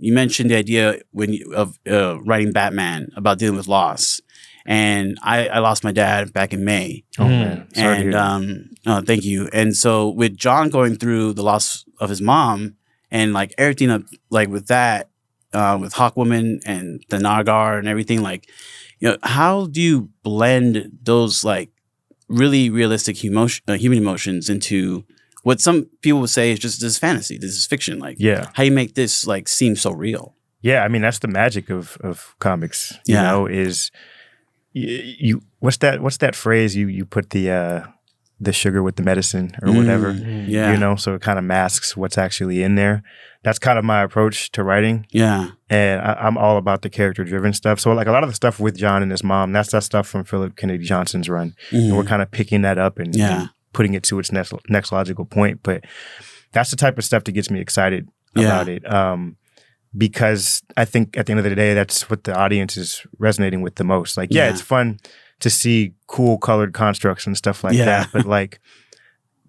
you mentioned the idea of writing Batman about dealing with loss. And I lost my dad back in May. Oh man, sorry to hear that. Thank you. And so with John going through the loss of his mom and like everything up like with that, with Hawkwoman and the Nagar and everything, like, you know, how do you blend those like really realistic human emotions into what some people would say is just this fantasy, this is fiction? Like, how you make this like seem so real? Yeah, I mean that's the magic of comics. You know, is you what's that phrase you put the sugar with the medicine or whatever. Yeah, you know, so it kind of masks what's actually in there. That's kind of my approach to writing. Yeah, and I'm all about the character driven stuff. So like a lot of the stuff with John and his mom, that's that stuff from Philip Kennedy Johnson's run, and we're kind of picking that up and putting it to its next logical point. But that's the type of stuff that gets me excited about it. Because I think at the end of the day, that's what the audience is resonating with the most. Like, it's fun to see cool colored constructs and stuff like that. But like,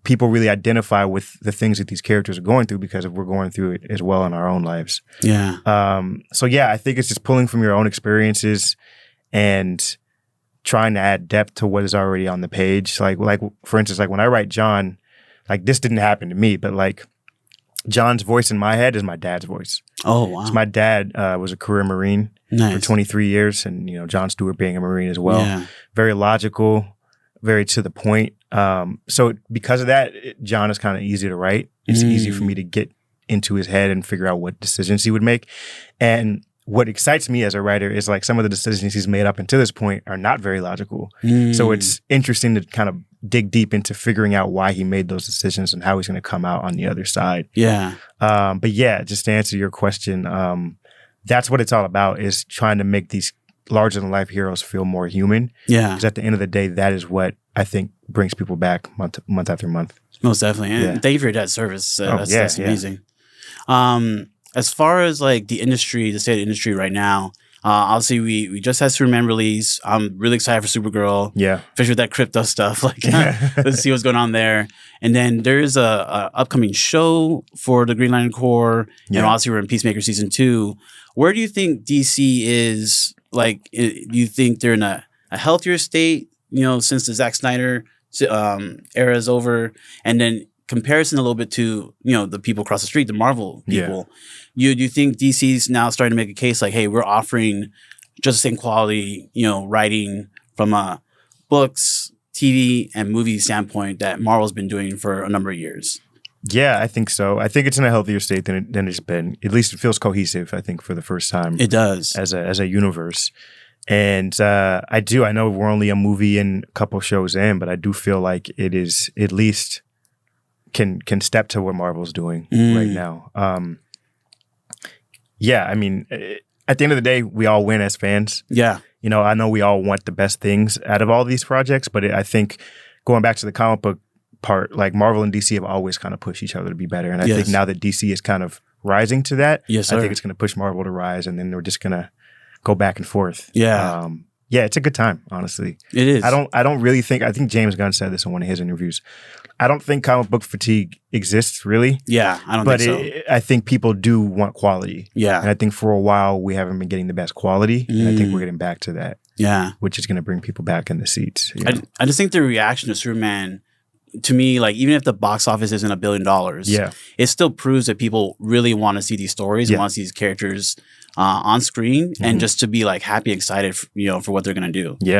people really identify with the things that these characters are going through because we're going through it as well in our own lives. Yeah. So yeah, I think it's just pulling from your own experiences and trying to add depth to what is already on the page. Like for instance, like when I write John, like this didn't happen to me, but like John's voice in my head is my dad's voice. Oh, wow. So my dad was a career Marine for 23 years, and you know, John Stewart being a Marine as well. Yeah. Very logical, very to the point. So because of that, John is kind of easy to write. It's easy for me to get into his head and figure out what decisions he would make. And what excites me as a writer is like some of the decisions he's made up until this point are not very logical. So it's interesting to kind of dig deep into figuring out why he made those decisions and how he's going to come out on the other side. Yeah. But yeah, just to answer your question, that's what it's all about, is trying to make these larger than life heroes feel more human. Yeah. Because at the end of the day, that is what I think brings people back month after month. Most definitely. And thank you for your dad's service. That's amazing. As far as like the industry, the state of the industry right now, obviously we just had Superman release. I'm really excited for Supergirl. Yeah. Especially with that crypto stuff. Like, let's see what's going on there. And then there's a upcoming show for the Green Lantern Corps. And obviously we're in Peacemaker season 2. Where do you think DC is? Like, do you think they're in a healthier state, you know, since the Zack Snyder era is over? And then comparison a little bit to, you know, the people across the street, the Marvel people. Do you think DC's now starting to make a case like, hey, we're offering just the same quality, you know, writing from a books, TV, and movie standpoint that Marvel's been doing for a number of years? Yeah, I think so. I think it's in a healthier state than it's been. At least it feels cohesive, I think, for the first time. It does. As a universe. And I know we're only a movie and a couple shows in, but I do feel like it is at least can step to what Marvel's doing right now. Yeah, I mean, at the end of the day, we all win as fans. Yeah. You know, I know we all want the best things out of all these projects, but I think going back to the comic book part, like Marvel and DC have always kind of pushed each other to be better. And I think now that DC is kind of rising to that, I think it's going to push Marvel to rise, and then we're just going to go back and forth. Yeah. Yeah, it's a good time, honestly. It is. I don't really think, I think James Gunn said this in one of his interviews. I don't think comic book fatigue exists really. Yeah, I don't think so. But I think people do want quality. Yeah. And I think for a while we haven't been getting the best quality. And I think we're getting back to that. Yeah. Which is going to bring people back in the seats. You know? I just think the reaction to Superman, to me, like, even if the box office isn't $1 billion, it still proves that people really want to see these stories and want to see these characters on screen, and just to be like happy, excited, for what they're gonna do. Yeah,